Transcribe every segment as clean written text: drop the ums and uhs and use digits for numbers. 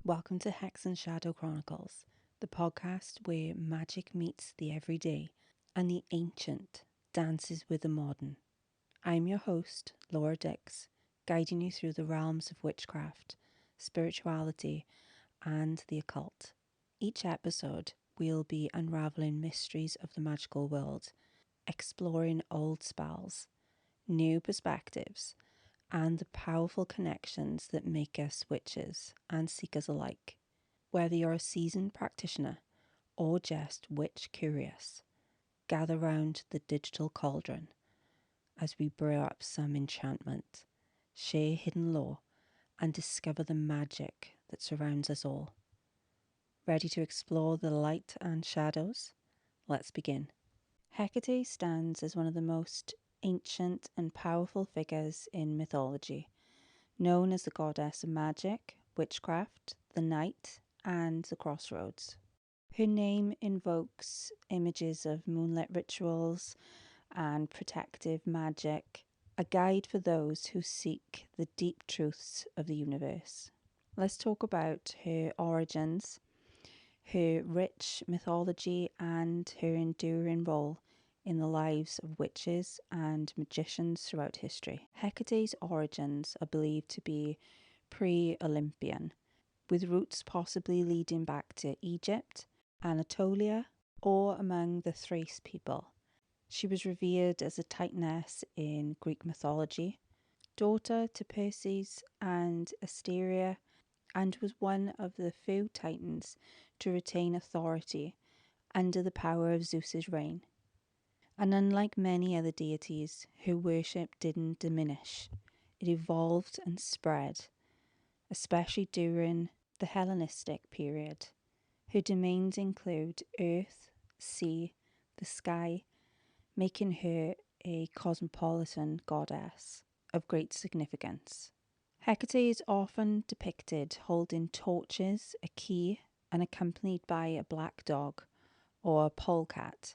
Welcome to Hex and Shadow Chronicles, the podcast where magic meets the everyday and the ancient dances with the modern. I'm your host, Laura Dix, guiding you through the realms of witchcraft, spirituality, and the occult. Each episode, we'll be unraveling mysteries of the magical world, exploring old spells, new perspectives, and the powerful connections that make us witches and seekers alike. Whether you're a seasoned practitioner or just witch curious, gather round the digital cauldron as we brew up some enchantment, share hidden lore, and discover the magic that surrounds us all. Ready to explore the light and shadows? Let's begin. Hecate stands as one of the most ancient and powerful figures in mythology, known as the goddess of magic, witchcraft, the night, and the crossroads. Her name invokes images of moonlit rituals and protective magic, a guide for those who seek the deep truths of the universe. Let's talk about her origins, her rich mythology, and her enduring role in the lives of witches and magicians throughout history. Hecate's origins are believed to be pre-Olympian, with roots possibly leading back to Egypt, Anatolia, or among the Thrace people. She was revered as a Titaness in Greek mythology, daughter to Perseus and Asteria, and was one of the few Titans to retain authority under the power of Zeus's reign. And unlike many other deities, her worship didn't diminish. It evolved and spread, especially during the Hellenistic period. Her domains include earth, sea, the sky, making her a cosmopolitan goddess of great significance. Hecate is often depicted holding torches, a key, and accompanied by a black dog or a polecat,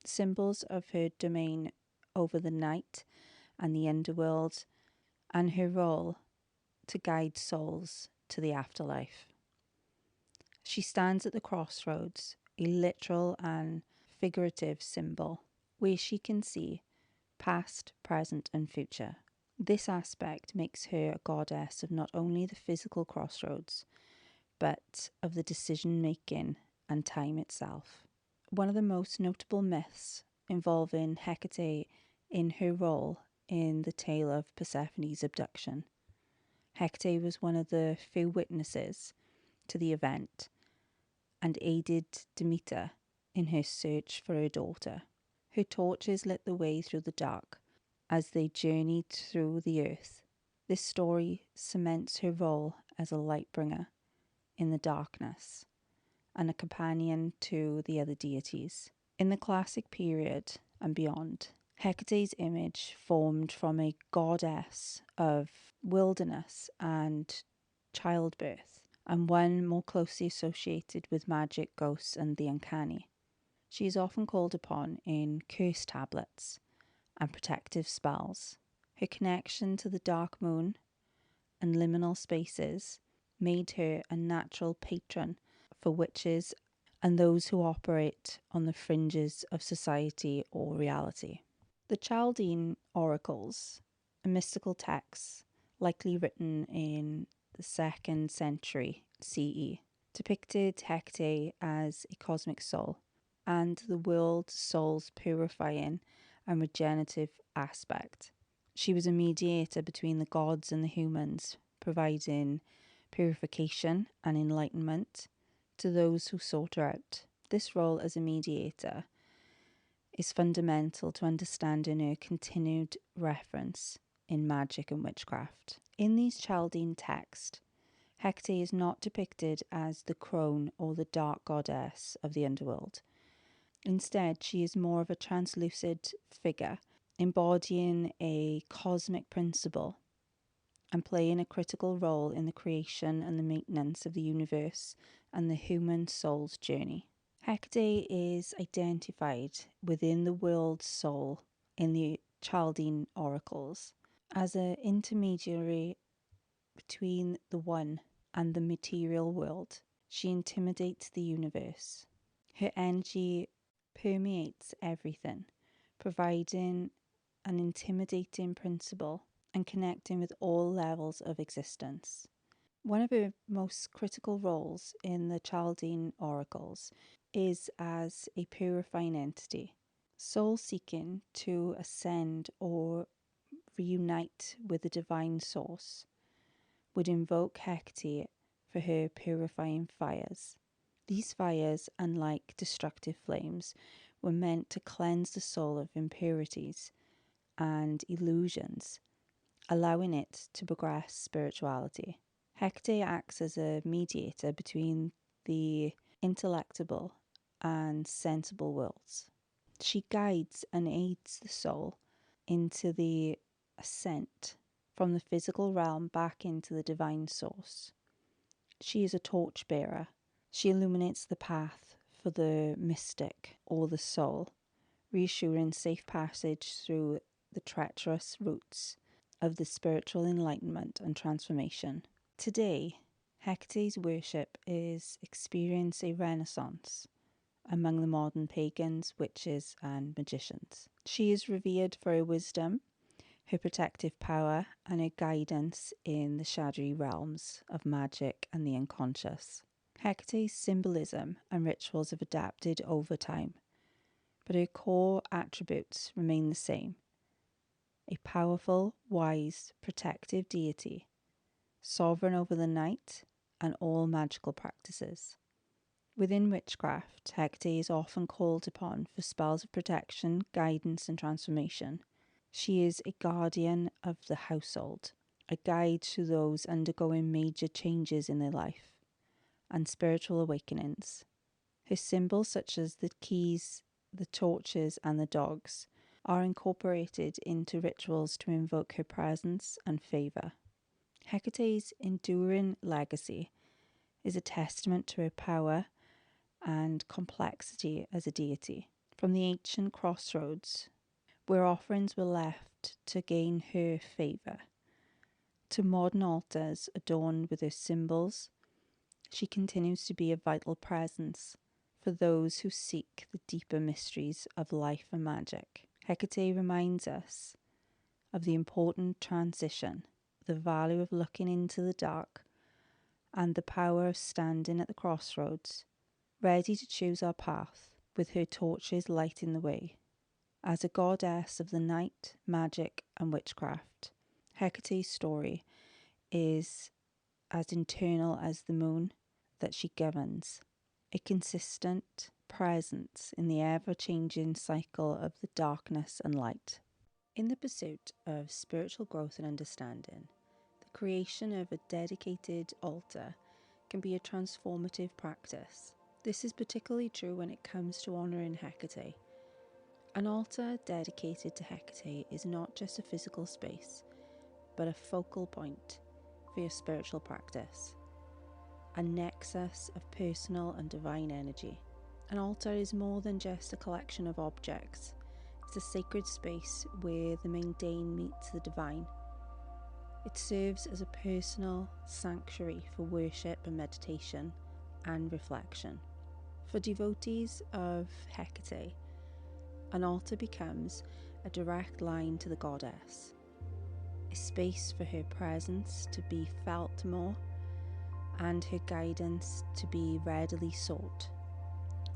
symbols of her domain over the night and the underworld, and her role to guide souls to the afterlife. She stands at the crossroads, a literal and figurative symbol, where she can see past, present, and future. This aspect makes her a goddess of not only the physical crossroads, but of the decision making and time itself. One of the most notable myths involving Hecate in her role in the tale of Persephone's abduction. Hecate was one of the few witnesses to the event and aided Demeter in her search for her daughter. Her torches lit the way through the dark as they journeyed through the earth. This story cements her role as a light bringer in the darkness and a companion to the other deities. In the classic period and beyond, Hecate's image formed from a goddess of wilderness and childbirth, and one more closely associated with magic, ghosts, and the uncanny. She is often called upon in curse tablets and protective spells. Her connection to the dark moon and liminal spaces made her a natural patron for witches and those who operate on the fringes of society or reality. The Chaldean oracles, a mystical text likely written in the 2nd century CE, depicted Hecate as a cosmic soul and the world's soul's purifying and regenerative aspect. She was a mediator between the gods and the humans, providing purification and enlightenment to those who sought her out. This role as a mediator is fundamental to understanding her continued reference in magic and witchcraft. In these Chaldean texts, Hecate is not depicted as the crone or the dark goddess of the underworld. Instead, she is more of a translucid figure, embodying a cosmic principle and playing a critical role in the creation and the maintenance of the universe and the human soul's journey. Hecate is identified within the world's soul in the Chaldean oracles as an intermediary between the one and the material world. She intimidates the universe. Her energy permeates everything, providing an intimidating principle and connecting with all levels of existence. One of her most critical roles in the Chaldean oracles is as a purifying entity. Souls seeking to ascend or reunite with the divine source would invoke Hecate for her purifying fires. These fires, unlike destructive flames, were meant to cleanse the soul of impurities and illusions, allowing it to progress spirituality. Hecate acts as a mediator between the intellectible and sensible worlds. She guides and aids the soul into the ascent from the physical realm back into the divine source. She is a torchbearer. She illuminates the path for the mystic or the soul, reassuring safe passage through the treacherous routes of the spiritual enlightenment and transformation. Today, Hecate's worship is experiencing a renaissance among the modern pagans, witches, and magicians. She is revered for her wisdom, her protective power, and her guidance in the shadowy realms of magic and the unconscious. Hecate's symbolism and rituals have adapted over time, but her core attributes remain the same: a powerful, wise, protective deity, sovereign over the night and all magical practices. Within witchcraft, Hecate is often called upon for spells of protection, guidance, and transformation. She is a guardian of the household, a guide to those undergoing major changes in their life and spiritual awakenings. Her symbols, such as the keys, the torches, and the dogs, are incorporated into rituals to invoke her presence and favour. Hecate's enduring legacy is a testament to her power and complexity as a deity. From the ancient crossroads, where offerings were left to gain her favour, to modern altars adorned with her symbols, she continues to be a vital presence for those who seek the deeper mysteries of life and magic. Hecate reminds us of the important transition, the value of looking into the dark, and the power of standing at the crossroads, ready to choose our path, with her torches lighting the way. As a goddess of the night, magic, and witchcraft, Hecate's story is as internal as the moon that she governs, a consistent presence in the ever-changing cycle of the darkness and light. In the pursuit of spiritual growth and understanding, the creation of a dedicated altar can be a transformative practice. This is particularly true when it comes to honouring Hecate. An altar dedicated to Hecate is not just a physical space, but a focal point for your spiritual practice, a nexus of personal and divine energy. An altar is more than just a collection of objects. It's a sacred space where the mundane meets the divine. It serves as a personal sanctuary for worship and meditation and reflection. For devotees of Hecate, an altar becomes a direct line to the goddess, a space for her presence to be felt more and her guidance to be readily sought.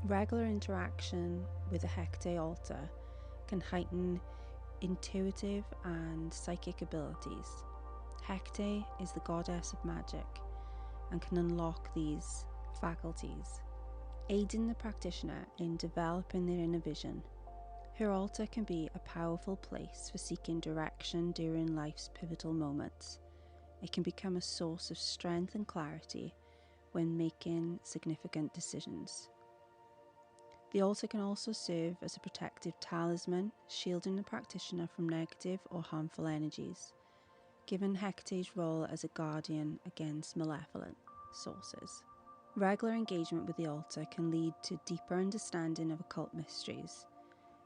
Regular interaction with a Hecate altar can heighten intuitive and psychic abilities. Hecate is the goddess of magic and can unlock these faculties, aiding the practitioner in developing their inner vision. Her altar can be a powerful place for seeking direction during life's pivotal moments. It can become a source of strength and clarity when making significant decisions. The altar can also serve as a protective talisman, shielding the practitioner from negative or harmful energies, given Hecate's role as a guardian against malevolent sources. Regular engagement with the altar can lead to deeper understanding of occult mysteries.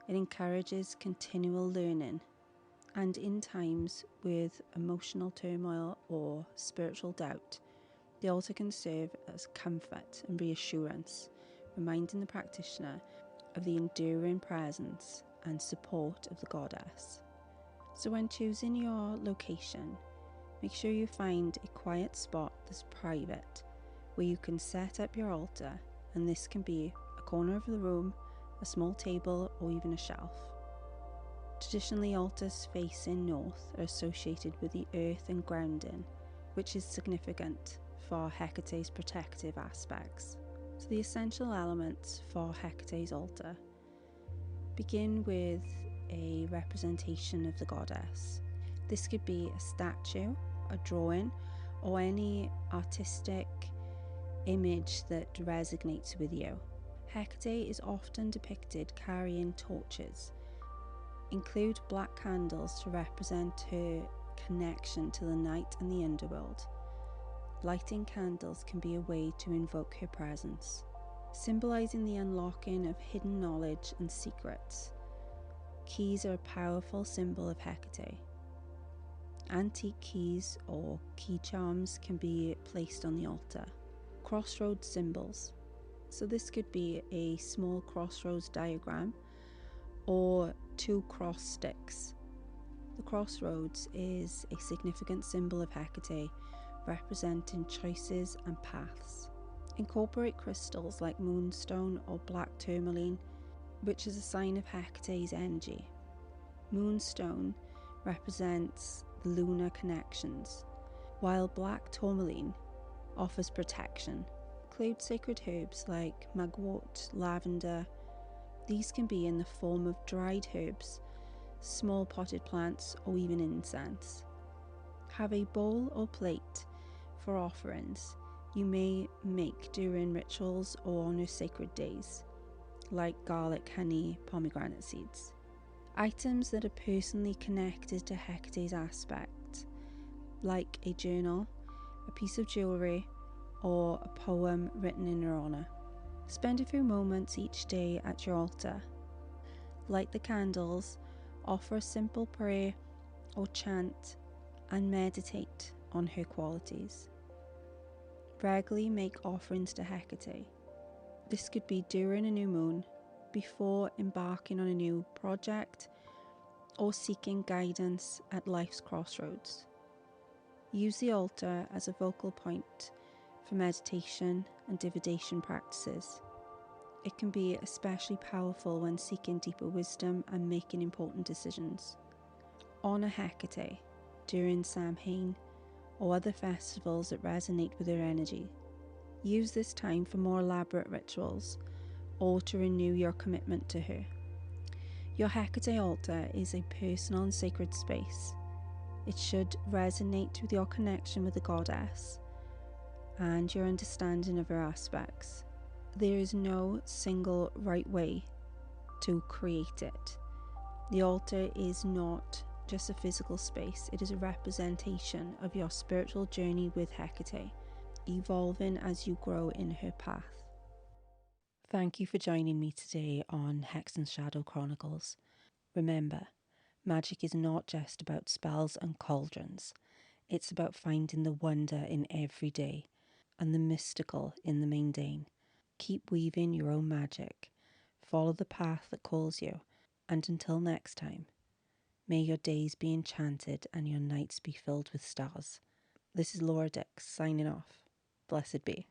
It encourages continual learning, and in times with emotional turmoil or spiritual doubt, The altar can serve as comfort and reassurance, reminding the practitioner of the enduring presence and support of the goddess. So when choosing your location, make sure you find a quiet spot that's private, where you can set up your altar, and this can be a corner of the room, a small table, or even a shelf. Traditionally, altars facing north are associated with the earth and grounding, which is significant for Hecate's protective aspects. So the essential elements for Hecate's altar begin with a representation of the goddess. This could be a statue, a drawing, or any artistic image that resonates with you. Hecate is often depicted carrying torches. Include black candles to represent her connection to the night and the underworld. Lighting candles can be a way to invoke her presence, symbolizing the unlocking of hidden knowledge and secrets. Keys are a powerful symbol of Hecate. Antique keys or key charms can be placed on the altar. Crossroads symbols. So this could be a small crossroads diagram or 2 cross sticks. The crossroads is a significant symbol of Hecate, representing choices and paths. Incorporate crystals like moonstone or black tourmaline, which is a sign of Hecate's energy. Moonstone represents the lunar connections, while black tourmaline offers protection. Include sacred herbs like mugwort, lavender. These can be in the form of dried herbs, small potted plants, or even incense. Have a bowl or plate for offerings you may make during rituals or on your sacred days, like garlic, honey, pomegranate seeds. Items that are personally connected to Hecate's aspect, like a journal, a piece of jewellery, or a poem written in her honour. Spend a few moments each day at your altar. Light the candles, offer a simple prayer or chant, and meditate on her qualities. Regularly make offerings to Hecate. This could be during a new moon, before embarking on a new project, or seeking guidance at life's crossroads. Use the altar as a focal point for meditation and divination practices. It can be especially powerful when seeking deeper wisdom and making important decisions. Honour Hecate during Samhain or other festivals that resonate with her energy. Use this time for more elaborate rituals or to renew your commitment to her. Your Hecate altar is a personal and sacred space. It should resonate with your connection with the goddess and your understanding of her aspects. There is no single right way to create it. The altar is not just a physical space, it is a representation of your spiritual journey with Hecate, evolving as you grow in her path. Thank you for joining me today on Hex and Shadow Chronicles. Remember, magic is not just about spells and cauldrons. It's about finding the wonder in every day and the mystical in the mundane. Keep weaving your own magic. Follow the path that calls you. And until next time, may your days be enchanted and your nights be filled with stars. This is Laura Dix signing off. Blessed be.